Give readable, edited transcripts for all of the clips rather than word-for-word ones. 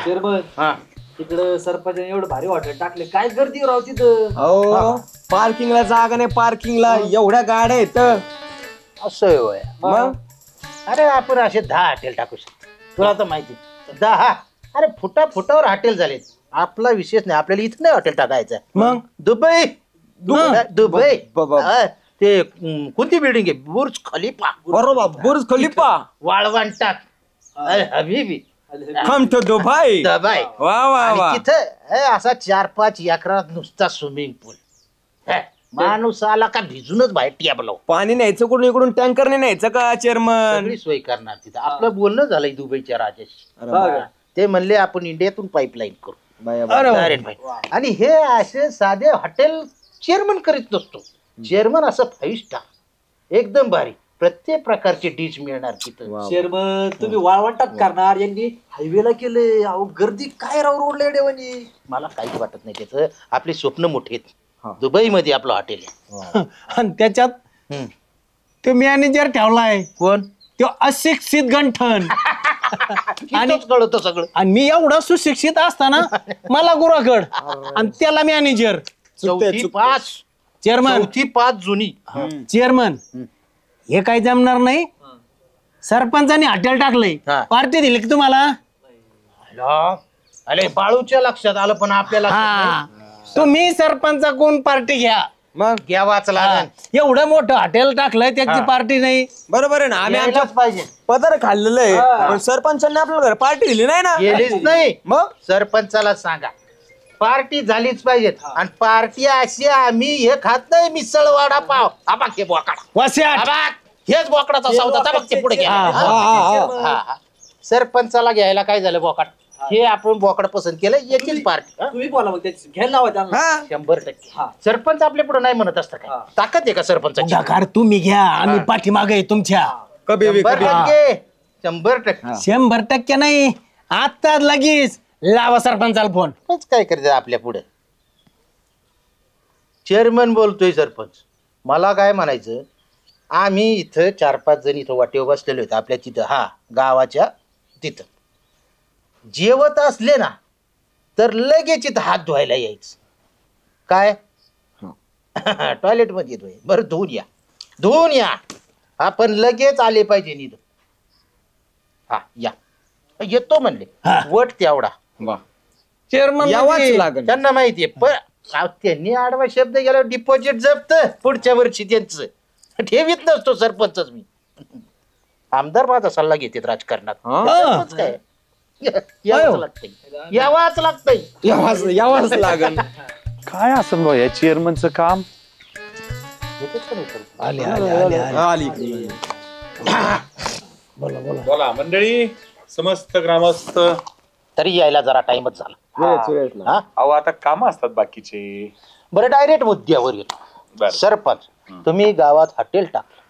Chairman हा तिकडं सरपंच एवढं भारी हॉटेल टाकले, काय गर्दी राव तिथं. हो पार्किंगला जागा नाही, पार्किंगला एवढ्या गाड्या आहेत. असं होय. मग अरे आपण असे 10 हॉटेल टाकू शकतो. तुला तर माहिती 10. अरे फुटावर हॉटेल झालेत. आपला विशेष नाही, आपल्याला इथं नाही हॉटेल टाकायचं. मग दुबई दुबई बाबा. ते कोणती बिल्डिंग आहे? बुर्ज खलिफा. बरोबर, बुर्ज खलिफा. वाळवंट टाक. अरे हबीबी कम टू दुबई. दुबई. वा वा वा. आणि तिथं असा 4-5 एकरात नुसता स्विमिंग पूल. माणूस आला का भिजूनच बाहेर टेबल. पाणी न्यायचं कुठून, इकडून टँकरने न्यायचं का चेअरमन? सगळी सोय करणार तिथं. आपलं बोलणं झालंय दुबईच्या राजाशी. ते म्हणले आपण इंडियातून पाईपलाईन करू. डायरेक्ट भाई. आणि हे असे साधे हॉटेल चेअरमन करीत नसतो. चेअरमन असं 5 स्टार एकदम भारी प्रत्येक प्रकारचे डिश मिळणार तिथं. चेअरमन तुम्ही वाळवंटात करणार, यांनी हायवेला केले. अहो गर्दी काय राव रोडला डेवानी. मला काहीच वाटत नाही त्याचं. आपले स्वप्न मोठे आहेत. दुबई मध्ये आपलं हॉटेल आहे. आणि त्याच्यात तो मॅनेजर ठेवलाय. कोण? तो अशिक्षित गंठन. आणि कळतं सगळं. आणि मी एवढा सुशिक्षित असताना मला गुराखड आणि त्याला मॅनेजर. 4-5 चेअरमन 4-5 जुनी. चेअरमन हे काही जमणार नाही. सरपंचाने हॉटेल टाकलंय, पार्टी दिली की तुम्हाला? अरे बाळूच्या लक्षात आलं, पण आपल्याला तुम्ही सरपंचा कोण पार्टी घ्या. मग घ्यावाच लागेल. एवढं मोठं हॉटेल टाकलंय, त्याची पार्टी नाही. बरोबर आहे ना. आम्ही आमच्या पाहिजे पदर खाल्लेलं आहे, पण सरपंचांनी आपल्याला पार्टी दिली नाही ना. गेलीच नाही. मग सरपंचाला सांगा पार्टी झालीच पाहिजे. आणि पार्टी अशी आम्ही हे खात नाही, मिसळ वडा पाव. हे बोकडा, हेच बोकडाचा सौदा. ते पुढे घ्या. सरपंचाला घ्यायला काय झालं? बोकड. हे आपण बोकड पसंत केलं, याचीच पार्टी. तुम्ही बोला मग घ्यायला लावा त्यांना. 100%. सरपंच आपल्या पुढे नाही म्हणत असतं काय? ताकद आहे का सरपंचाची? कार तुम्ही घ्या, आम्ही पाठीमागे तुमच्या. 100% नाही. आता लगेच लावा सरपंचाला फोन. काय करायचं आपल्या पुढे? चेअरमन बोलतोय सरपंच. मला काय म्हणायचं, आम्ही इथं 4-5 जण इथं वाटेवर बसलेलो आहेत आपल्या तिथं, गावाच्या तिथं. जेवत असले ना तर लगेच इथं हात धुवायला यायचं. काय टॉयलेट मध्ये येतोय? बरं धुवून या. आपण लगेच आले पाहिजे निध. या येतो म्हणले. वट तेवढा चेअरमन यावाच लागेल. त्यांना माहितीये. पण त्यांनी आडवा शब्द गेल्यावर डिपॉझिट जप्त. पुढच्या वर्षी त्यांचं ठेवीत नसतो सरपंचच मी. आमदार माझा सल्ला घेतात राजकारणात. काय यावाच लागतंय. काय असं बा या चेअरमनचं काम? बोला मंडळी, समस्त ग्रामस्थ. तरी यायला जरा टाइमच झाला. अहो आता काम असतात बाकीचे. बरं डायरेक्ट मुद्द्यावर येतो. सरपंच तुम्ही गावात हॉटेल टाकलं,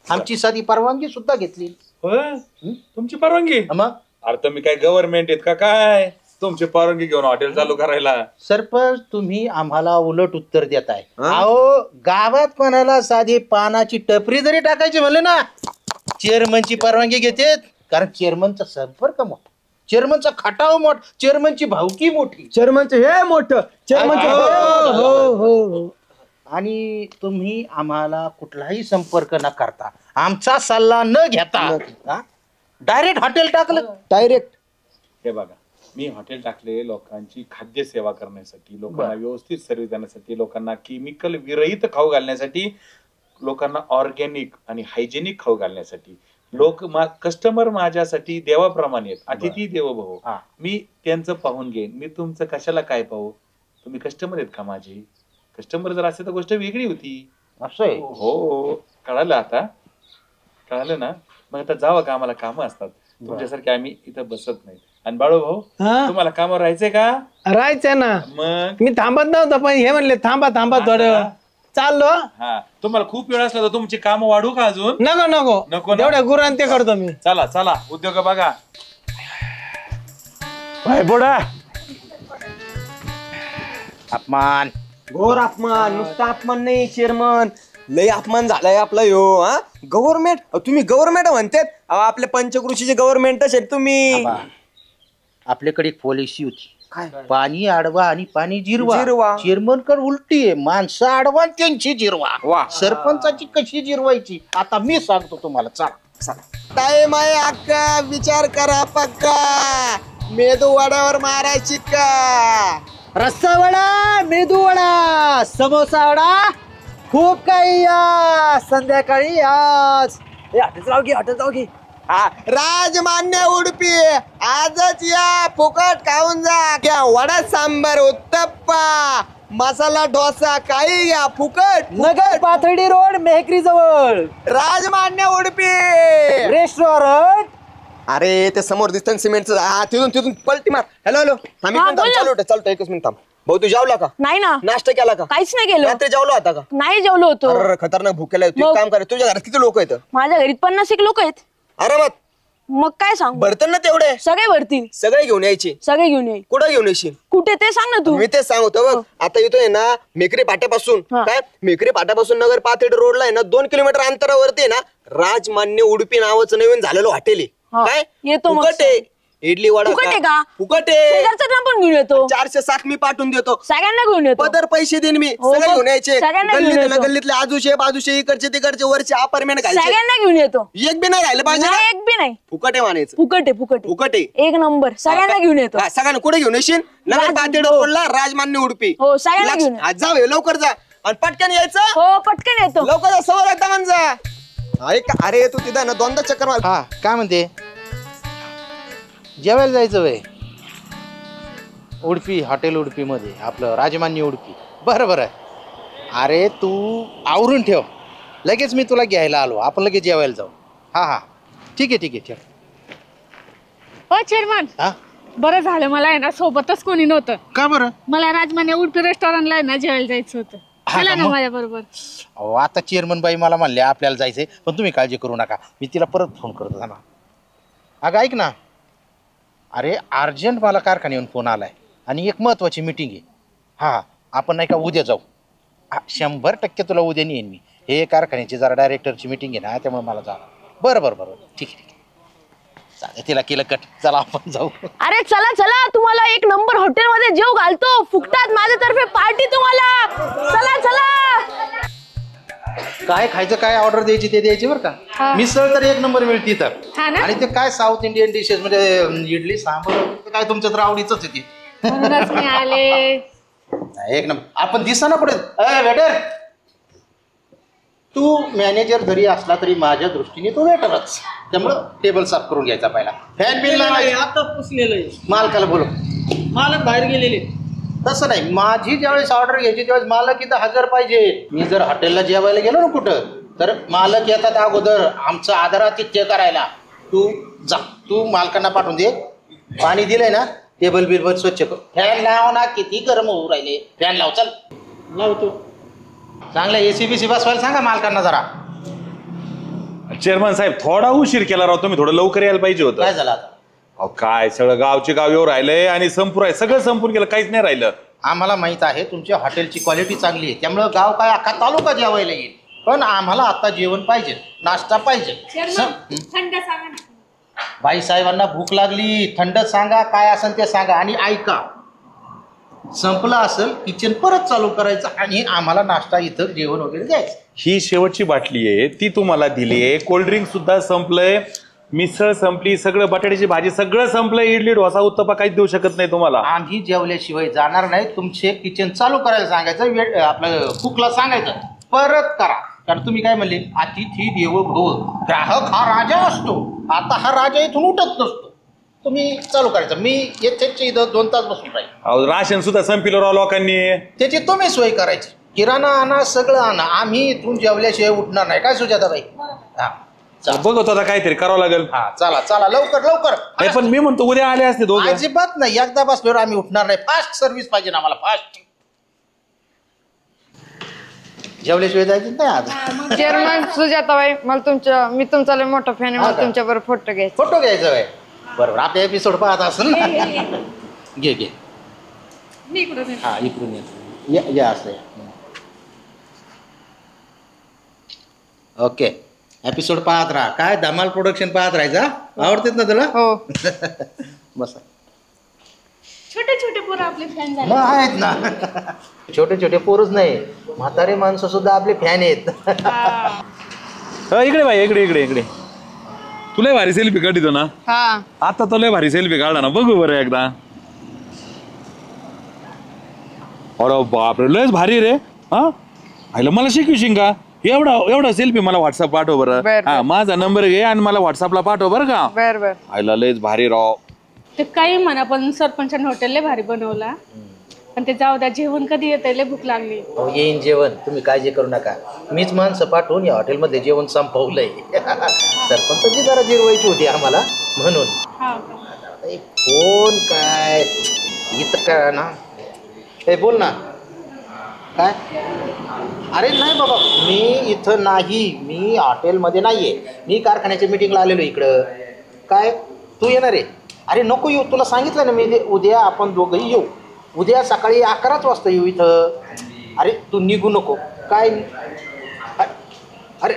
आमची साधी परवानगी सुद्धा घेतली. तुमची परवानगी? मग अरे तुम्ही काय गव्हर्नमेंट आहेत का काय? तुमची परवानगी घेऊन हॉटेल चालू करायला? सरपंच तुम्ही आम्हाला उलट उत्तर देताय. अहो गावात कोणाला साधी पानाची टपरी जरी टाकायची म्हणलं ना, चेअरमनची परवानगी घेतेत. कारण चेअरमनचा संपर्क मोठा, चेअरमनचा खटाव मोठा, चेअरमनची भावकी मोठी, चेअरमनचं हे मोठं, चेअरमनचं. आणि तुम्ही आम्हाला कुठलाही संपर्क न करता, आमचा सल्ला न घेता डायरेक्ट हॉटेल टाकलं. डायरेक्ट. हे बघा, मी हॉटेल टाकले लोकांची खाद्य सेवा करण्यासाठी, लोकांना व्यवस्थित सर्व्हिस देण्यासाठी, लोकांना केमिकल विरहित खाऊ घालण्यासाठी, लोकांना ऑर्गॅनिक आणि हायजेनिक खाऊ घालण्यासाठी. कस्टमर माझ्यासाठी देवाप्रमाणे आहेत. अतिथी देवो भव. मी त्यांचं पाहून घेईन. मी तुमचं कशाला काय पाहू? तुम्ही कस्टमर आहेत का माझे? कस्टमर जर असेल तर गोष्ट वेगळी होती. असं आहे? हो, कळालं आता, कळालं ना. मग आता जावं का, आम्हाला कामं असतात. तुमच्यासारखे आम्ही इथं बसत नाही. आणि बाळू भाऊ, तुम्हाला कामावर राहायचंय का? राहायचंय ना. मग मी थांबत नव्हतं, पण हे म्हणले थांबा थोडं. चाललो. तुम्हाला खूप वेळ असला तर तुमची कामं वाढू का अजून? नको तेवढ्या गुरांत ते करतो मी. चला उद्योग बघा. अपमान, घोर अपमान. नुसता अपमान नाही चेअरमन, लय अपमान झालाय आपला ह्यो. गव्हर्नमेंट, तुम्ही गव्हर्नमेंट म्हणतात. आपल्या पंचकृषीचे गव्हर्नमेंट आहेत तुम्ही. आपल्याकडे एक पॉलिसी होती, पाणी आडवा आणि पाणी जिरवा. जिरवा. चेअरमन कडे उलटी आहे, माणसं आडवा आणि त्यांची जिरवा. वा. सरपंचाची कशी जिरवायची आता मी सांगतो तुम्हाला. चला. टाइम आहे अक्का, विचार करा पक्का. मेदू वड्यावर मारायची का? रस्सा वडा, मेदू वडा, समोसा वडा, खूप काही संध्याकाळी आज हॉटेल जाऊ घे. राजमान्य उडपी आजच या, फुकट खाऊन जा. क्या वडा सांबर उत्तप्पा मसाला डोसा काही घ्या, फुकट. नगर पाथर्डी रोड, मेहकरी जवळ राजमान्य उडपी रेस्टॉरंट. अरे ते समोर दिसतं सिमेंटचं, तिथून पलटी मार. हॅलो चालतो एकच मिनिट थांब. भाऊ तू जेवला का? नाही ना. नाश्ता केला का? काहीच नाही केलं. रात्री जेवलो होता का? नाही जेवलो होतो. अरे खतरनाक भूकेला. तू एक काम कर, तुझ्या घरात किती लोक आहेत? माझ्या घरी 50 लोक आहेत. अरे मग काय सांग, भरतं ना तेवढे? सगळे भरतील. सगळे घेऊन यायचे? सगळे घेऊन ये. कुठं घेऊन येशील? कुठे ते सांग ना तू. मी तेच सांगतो बघ. आता येतोय ना मेकरी फाट्यापासून, काय मेकरी फाट्यापासून नगर पाथर्डी रोडला आहे ना 2 किलोमीटर अंतरावरती आहे ना राजमान्य उडपी नावाचं नवीन झालेलं हॉटेल आहे. काय येतो मग. फुकट आहे. इडली वडा फुकट आहे का? फुकट आहे. शेजारचं पण घेऊन येतो. 407 मी पाठवून देतो. सगळ्यांना घेऊन येतो. पदर पैसे देईन मी. हो, सगळे घेऊन यायचे. सगळ्यांना घेऊन येतो. गल्लीतले आजूशे बाजूशे इकडचे तिकडचे वरचे अपार्टमेंट घालचे. सगळ्यांना घेऊन येतो. एक बी नाही राहिलं पाहिजे. नाही, एक बी नाही. फुकट आहे म्हणायचं. फुकट आहे. फुकट आहे. एक नंबर. सगळ्यांना घेऊन येतो. सगळ्यांना कुठे घेऊन येशील? नगर पाथर्डी रोडला राजमान्य उडपी. हो, सगळ्यांना घेऊन ये. जाऊ लवकर जा आणि पटकन यायचं. हो, पटकन येतो. लवकर जा, सवय एकदा म्हण जा. अरे तू तिथं ना 2दा चक्कर मार. हा काय म्हणते, जेवायला जायचं वय? उडपी हॉटेल उडपी मध्ये आपलं राजमान्य उडपी. बरं. अरे तू आवरून ठेव, लगेच मी तुला घ्यायला आलो. आपण लगेच जेवायला जाऊ. हा ठीक आहे ठेव. हो चेअरमन, हा बरं झालं मला आहे ना सोबतच कोणी नव्हतं. का बरं? मला राजमान्य उडपी रेस्टॉरंटला आहे ना जेवायला जायचं होतं. हा चला का ना मग? माझ्या बरोबर. अहो आता चेअरमन बाई मला म्हणले आपल्याला जायचंय, पण तुम्ही काळजी करू नका, मी तिला परत फोन करतो. थांबा. अगं ऐक ना, अरे अर्जंट मला कारखान्याहून फोन आलाय आणि एक महत्वाची मीटिंग आहे. हा आपण नाही का उद्या जाऊ? 100% तुला उद्या नेईन मी. हे कारखान्याची जरा डायरेक्टरची मीटिंग आहे ना, त्यामुळे मला जावं. बरं ठीक आहे चालेल. तिला केलं कट. चला आपण जाऊ. अरे चला तुम्हाला एक नंबर हॉटेल मध्ये जेव घालतो फुकटात. माझ्यातर्फे पार्टी तुम्हाला. चला. काय खायचं, काय ऑर्डर द्यायची ते द्यायची बरं का. मिसळ तर एक नंबर मिळते तर. आणि ते काय साऊथ इंडियन डिशेस म्हणजे इडली सांबार काय तुमच्या तर आवडीच आहे ते. म्हणूनच मी आले. एक नंबर. आपण दिसा ना पुढे. वेटर, तू मॅनेजर जरी असला तरी माझ्या दृष्टीने तो वेटरच. त्यामुळं टेबल साफ करून घ्यायचा पहिला. फॅन बिल आता पुसलेलं मालकाला बोलव. मालक बाहेर गेलेले. तसं नाही, माझी ज्यावेळेस ऑर्डर घ्यायची त्यावेळेस मालक इथं हजर पाहिजे. मी जर हॉटेलला जेवायला गेलो ना कुठं, तर मालक येतात अगोदर आमचं आदरातिथ्य करायला. तू जा, तू मालकांना पाठवून दे. पाणी दिलंय ना, टेबल बिल स्वच्छ कर. फॅन लाव ना, किती गरम होऊ राहिले. फॅन लाव. चल लावतो. चांगला एसी बीसी बसवायला सांगा मालकांना जरा. चेअरमन साहेब थोडा उशीर केला राव, तुम्ही थोडं लवकर यायला पाहिजे होतं. काय झालं आता? अहो काय सगळं गावचे गाव येऊ राहिलंय आणि सगळं संपून गेलं, काहीच नाही राहिलं. आम्हाला माहित आहे तुमच्या हॉटेलची क्वालिटी चांगली आहे, त्यामुळं गाव काय अख्खा तालुका जेवायला येईल. पण आम्हाला आता जेवण पाहिजे, नाश्ता पाहिजे. थंड सांगा ना. बाई साहेबांना भूक लागली, थंड सांगा, काय असेल ते सांगा. आणि ऐका, संपलं असेल किचन परत चालू करायचं आणि आम्हाला नाश्ता इथं जेवण वगैरे द्यायचं. ही शेवटची बाटली आहे, ती तुम्हाला दिली आहे. कोल्ड्रिंक सुद्धा संपलंय, मिसळ संपली, सगळं बटाट्याची भाजी सगळं संपलं. इडली डोसा उत्तप्पा काहीच देऊ शकत नाही तुम्हाला. आम्ही जेवल्याशिवाय जाणार नाही. तुमचे किचन चालू करायला सांगायचं, आपलं कुकला सांगायचं परत करा. कारण तुम्ही काय म्हणले, अतिथी देवो भव, ग्राहक हा राजा असतो. आता हा राजा इथून उठत नसतो. तुम्ही चालू करायचं. मी येथेच इथं 2 तास बसून राहील. अहो राशन सुद्धा संपलं राव लोकांनी. त्याची तुम्ही सोय करायची. किराणा आणा, सगळं आणा. आम्ही इथून जेवल्याशिवाय उठणार नाही. काय सुजाताबाई? हा बघतो आता काहीतरी करावं लागेल. हा चला लवकर. नाही पण मी म्हणतो उद्या आले असते दोघं. अजिबात नाही, एकदा बसल्यावर आम्ही उठणार नाही. फास्ट सर्व्हिस पाहिजे ना आम्हाला, फास्ट. जेवल्याशिवाय जायचं नाही आज. चेअरमन सुजाताबाई, मी तुमचा लय मोठा फॅन आहे. मला तुमच्या बरोबर फोटो घ्यायचा. फोटो घ्यायचा आहे. बरोबर, आपल्या एपिसोड पाहत असेल ना. घे मी इकडून येते. हा इकडून या असं. ओके, एपिसोड पाहत राहा. काय धमाल प्रोडक्शन पाहत राहायचा. आवडतेत ना तुला? हो. बसा. छोटे छोटे पोरं आपले फॅन झाले. मग आहेत ना. छोटे छोटे पोरच नाही, म्हातारे माणसं सुद्धा आपले फॅन आहेत. इकडे बाई, इकडे इकडे इकडे. तुला भारी सेल्फी काढतो ना. हा आता तो लय भारी सेल्फी काढला ना, बघू बरं एकदा. अरे बापरे, लयच भारी रे. हा आईला मला शिकवशील का? एवढा एवढा सेल्फी मला व्हॉट्सअप पाठव बरं. हा माझा नंबर घे आणि मला व्हॉट्सअपला पाठव बरं का. बर बर. आईला लयच भारी राव. ते काही म्हणा पण सरपंचाने हॉटेल लय भारी बनवला. पण ते जाऊ द्या, जेवण कधी येते, लय भूक लागली. हो येईन जेवण, तुम्ही काळजी करू नका. मीच माणसं पाठवून या हॉटेलमध्ये जेवण संपवलंय. सरपंचाची जरा जिरवायची होती आम्हाला म्हणून. फोन काय इथं काय ना. हे बोल ना. काय? अरे नाही बाबा, मी इथं नाही, मी हॉटेलमध्ये नाहीये, मी कारखान्याच्या मीटिंगला आलेलो इकडं. काय तू येणार आहे? अरे नको येऊ, तुला सांगितलं ना मी, उद्या आपण दोघंही येऊ. उद्या सकाळी 11च वाजता येऊ इथं. अरे तू निघू नको. काय? अरे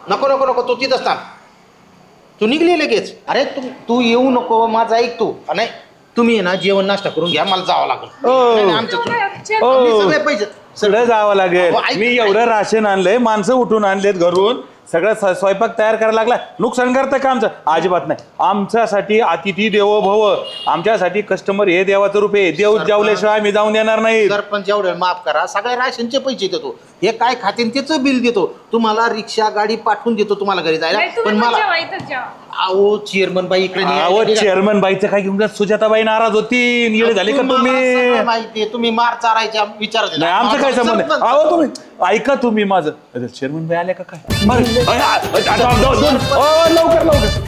नको नको नको, तू तिथंच थांब. तू निघली लगेच. अरे तू येऊ नको, माझं ऐक तू. नाही तुम्ही ना जेवण नाश्ता करून घ्या, मला जावं लागेल. आमचं पैसे सगळं जावं लागेल. मी एवढं राशन आणलंय, माणसं उठून आणलेत घरून, सगळं स्वयंपाक तयार करायला लागला. नुकसान करतं का आमचं? अजिबात नाही. आमच्यासाठी अतिथी देवो भव, आमच्यासाठी कस्टमर हे देवाचं रूप आहे. देव जेवल्याशिवाय आम्ही जाऊन देणार नाही. सरपंच एवढं माफ करा, सगळ्या राशनचे पैसे देतो. हे काय खाते त्याचं बिल देतो तुम्हाला, रिक्षा गाडी पाठवून देतो तुम्हाला घरी जायला. पण मला अहो चेअरमन बाई इकडे. अहो चेअरमन बाईचं काय घेऊन सुजाताबाई नाराज होती, येळे झाले का तुम्ही? माहिती तुम्ही मार चारायच्या विचार नाही, आमचं काय संबंध. अहो तुम्ही ऐका, तुम्ही माझं चेअरमन बाई आले का काय? लवकर लवकर.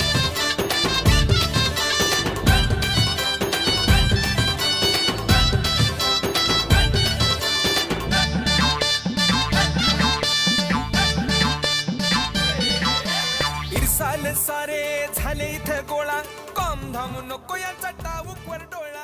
सारे झाले इथे गोळा, कॉम धाम नको याचा टाऊक वर डोळा.